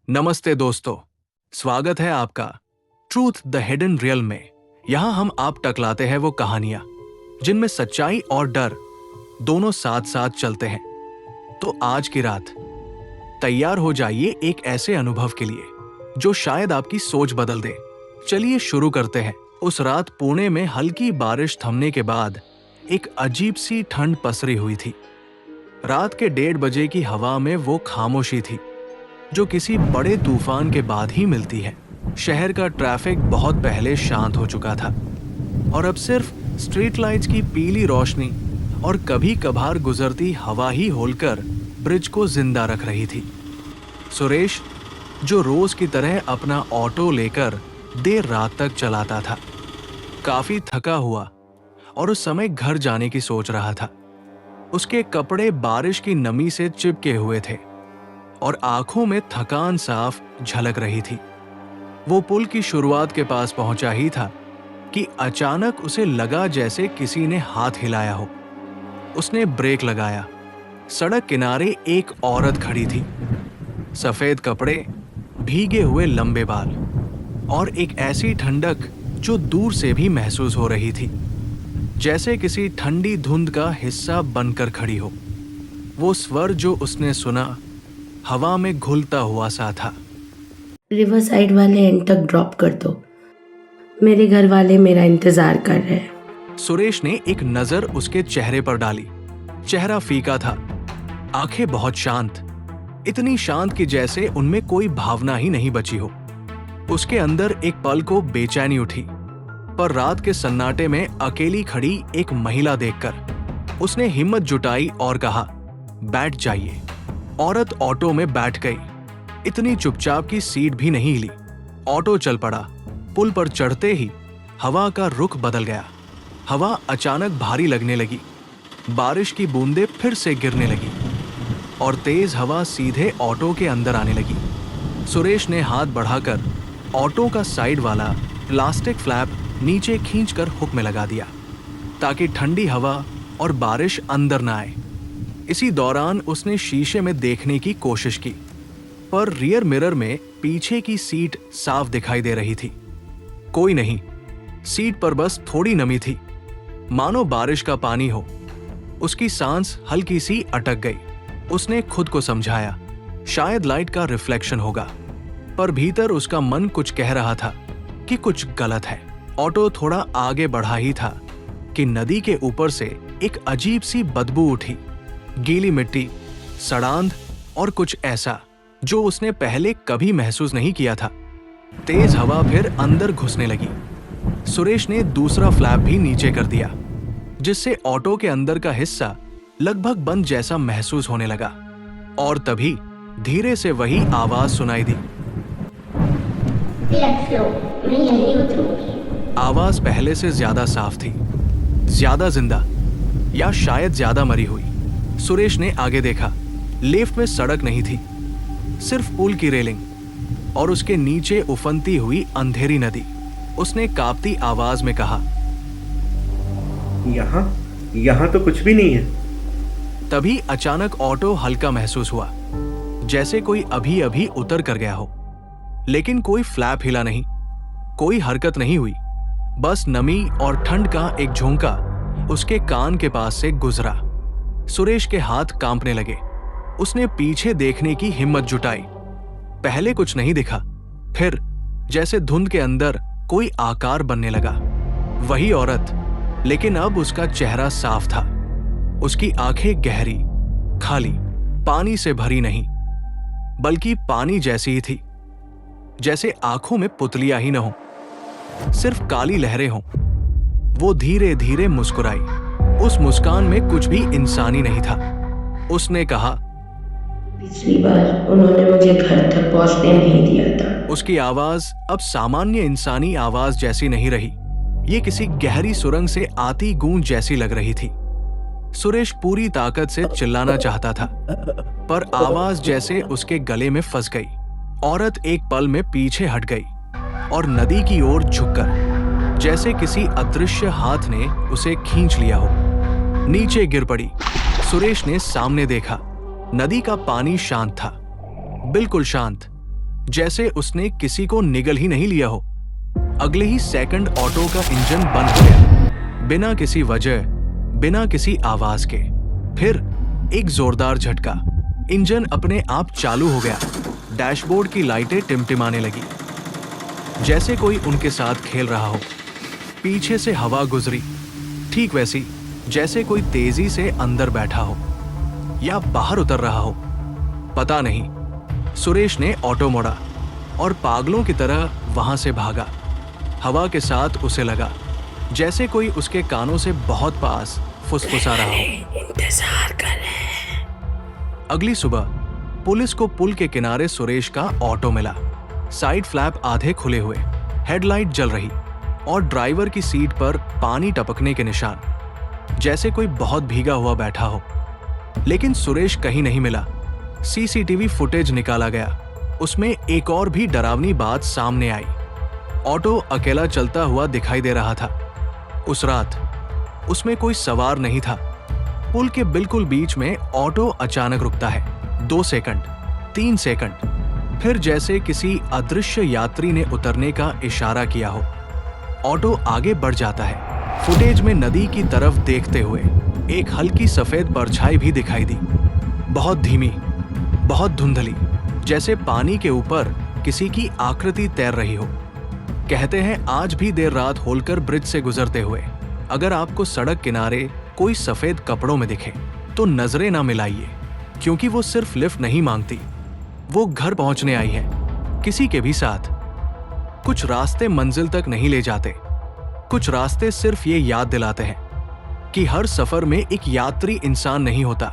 नमस्ते दोस्तों, स्वागत है आपका ट्रूथ द हिडन रियल में। यहाँ हम आप टकलाते हैं वो कहानियां जिनमें सच्चाई और डर दोनों साथ साथ चलते हैं। तो आज की रात तैयार हो जाइए एक ऐसे अनुभव के लिए जो शायद आपकी सोच बदल दे। चलिए शुरू करते हैं। उस रात पुणे में हल्की बारिश थमने के बाद एक अजीब सी ठंड पसरी हुई थी। रात के 1:30 बजे की हवा में वो खामोशी थी जो किसी बड़े तूफान के बाद ही मिलती है। शहर का ट्रैफिक बहुत पहले शांत हो चुका था और अब सिर्फ स्ट्रीट लाइट्स की पीली रोशनी और कभी कभार गुजरती हवा ही होलकर ब्रिज को जिंदा रख रही थी। सुरेश, जो रोज की तरह अपना ऑटो लेकर देर रात तक चलाता था, काफी थका हुआ और उस समय घर जाने की सोच रहा था। उसके कपड़े बारिश की नमी से चिपके हुए थे और आंखों में थकान साफ झलक रही थी। वो पुल की शुरुआत के पास पहुंचा ही था कि अचानक उसे लगा जैसे किसी ने हाथ हिलाया हो। उसने ब्रेक लगाया। सड़क किनारे एक औरत खड़ी थी, सफेद कपड़े, भीगे हुए लंबे बाल और एक ऐसी ठंडक जो दूर से भी महसूस हो रही थी, जैसे किसी ठंडी धुंध का हिस्सा बनकर खड़ी हो। वो स्वर जो उसने सुना हवा में घुलता हुआ सा था। रिवर साइड वाले एंड तक ड्रॉप कर दो, मेरे घर वाले मेरा इंतजार कर रहे हैं। सुरेश ने एक नजर उसके चेहरे पर डाली। चेहरा फीका था, आंखें बहुत शांत, इतनी शांत कि जैसे उनमें कोई भावना ही नहीं बची हो। उसके अंदर एक पल को बेचैनी उठी, पर रात के सन्नाटे में अकेली खड़ी एक महिला देखकर उसने हिम्मत जुटाई और कहा, बैठ जाइए। औरत ऑटो में बैठ गई, इतनी चुपचाप की सीट भी नहीं हिली। ऑटो चल पड़ा। पुल पर चढ़ते ही हवा का रुख बदल गया। हवा अचानक भारी लगने लगी। बारिश की बूंदें फिर से गिरने लगी और तेज हवा सीधे ऑटो के अंदर आने लगी। सुरेश ने हाथ बढ़ाकर ऑटो का साइड वाला प्लास्टिक फ्लैप नीचे खींचकर हुक में लगा दिया ताकि ठंडी हवा और बारिश अंदर न आए। इसी दौरान उसने शीशे में देखने की कोशिश की, पर रियर मिरर में पीछे की सीट साफ दिखाई दे रही थी। कोई नहीं, सीट पर बस थोड़ी नमी थी, मानो बारिश का पानी हो। उसकी सांस हल्की सी अटक गई। उसने खुद को समझाया, शायद लाइट का रिफ्लेक्शन होगा, पर भीतर उसका मन कुछ कह रहा था कि कुछ गलत है। ऑटो थोड़ा आगे बढ़ा ही था कि नदी के ऊपर से एक अजीब सी बदबू उठी, गीली मिट्टी, सड़ांध और कुछ ऐसा जो उसने पहले कभी महसूस नहीं किया था। तेज हवा फिर अंदर घुसने लगी। सुरेश ने दूसरा फ्लैप भी नीचे कर दिया, जिससे ऑटो के अंदर का हिस्सा लगभग बंद जैसा महसूस होने लगा। और तभी धीरे से वही आवाज सुनाई दी, मैं यहीं उतरूंगी। आवाज पहले से ज्यादा साफ थी, ज्यादा जिंदा, या शायद ज्यादा मरी हुई। सुरेश ने आगे देखा। लिफ्ट में सड़क नहीं थी, सिर्फ पुल की रेलिंग और उसके नीचे उफनती हुई अंधेरी नदी। उसने कांपती आवाज में कहा, यहाँ तो कुछ भी नहीं है। तभी अचानक ऑटो हल्का महसूस हुआ, जैसे कोई अभी अभी उतर कर गया हो। लेकिन कोई फ्लैप हिला नहीं, कोई हरकत नहीं हुई। बस नमी और ठंड का एक झोंका उसके कान के पास से गुजरा। सुरेश के हाथ कांपने लगे। उसने पीछे देखने की हिम्मत जुटाई। पहले कुछ नहीं दिखा, फिर जैसे धुंध के अंदर कोई आकार बनने लगा। वही औरत, लेकिन अब उसका चेहरा साफ था। उसकी आंखें गहरी, खाली, पानी से भरी नहीं, बल्कि पानी जैसी ही थी, जैसे आंखों में पुतलियां ही न हो, सिर्फ काली लहरें हों। वो धीरे धीरे मुस्कुराई। उस मुस्कान में कुछ भी इंसानी नहीं था। उसने कहा, पिछली बार उन्होंने मुझे घर तक पहुंचने नहीं दिया था। उसकी आवाज अब सामान्य इंसानी आवाज जैसी नहीं रही, ये किसी गहरी सुरंग से आती गूंज जैसी लग रही थी। सुरेश पूरी ताकत से चिल्लाना चाहता था, पर आवाज जैसे उसके गले में फंस गई। औरत एक पल में पीछे हट गई और नदी की ओर झुककर, जैसे किसी अदृश्य हाथ ने उसे खींच लिया हो, नीचे गिर पड़ी। सुरेश ने सामने देखा। नदी का पानी शांत था, बिल्कुल शांत, जैसे उसने किसी को निगल ही नहीं लिया हो। अगले ही सेकंड ऑटो का इंजन बंद हो गया, बिना किसी वजह, बिना किसी आवाज के। फिर एक जोरदार झटका, इंजन अपने आप चालू हो गया। डैशबोर्ड की लाइटें टिमटिमाने लगी, जैसे कोई उनके साथ खेल रहा हो। पीछे से हवा गुजरी, ठीक वैसी जैसे कोई तेजी से अंदर बैठा हो या बाहर उतर रहा हो, पता नहीं। सुरेश ने ऑटो मोड़ा और पागलों की तरह वहां से भागा। हवा के साथ उसे लगा जैसे कोई उसके कानों से बहुत पास फुसफुसा रहा हो। इंतजार कर रहे हैं। अगली सुबह पुलिस को पुल के किनारे सुरेश का ऑटो मिला। साइड फ्लैप आधे खुले हुए, हेडलाइट जल रही और ड्राइवर की सीट पर पानी टपकने के निशान, जैसे कोई बहुत भीगा हुआ बैठा हो। लेकिन सुरेश कहीं नहीं मिला। सीसीटीवी फुटेज निकाला गया, उसमें एक और भी डरावनी बात सामने आई। ऑटो अकेला चलता हुआ दिखाई दे रहा था। उस रात उसमें कोई सवार नहीं था। पुल के बिल्कुल बीच में ऑटो अचानक रुकता है। 2 सेकंड, 3 सेकंड, फिर जैसे किसी अदृश्य यात्री ने उतरने का इशारा किया हो, ऑटो आगे बढ़ जाता है। फुटेज में नदी की तरफ देखते हुए एक हल्की सफेद परछाई भी दिखाई दी, बहुत धीमी, बहुत धुंधली, जैसे पानी के ऊपर किसी की आकृति तैर रही हो। कहते हैं आज भी देर रात होलकर ब्रिज से गुजरते हुए अगर आपको सड़क किनारे कोई सफेद कपड़ों में दिखे तो नजरें ना मिलाइए, क्योंकि वो सिर्फ लिफ्ट नहीं मांगती, वो घर पहुंचने आई है किसी के भी साथ। कुछ रास्ते मंजिल तक नहीं ले जाते, कुछ रास्ते सिर्फ ये याद दिलाते हैं कि हर सफर में एक यात्री इंसान नहीं होता।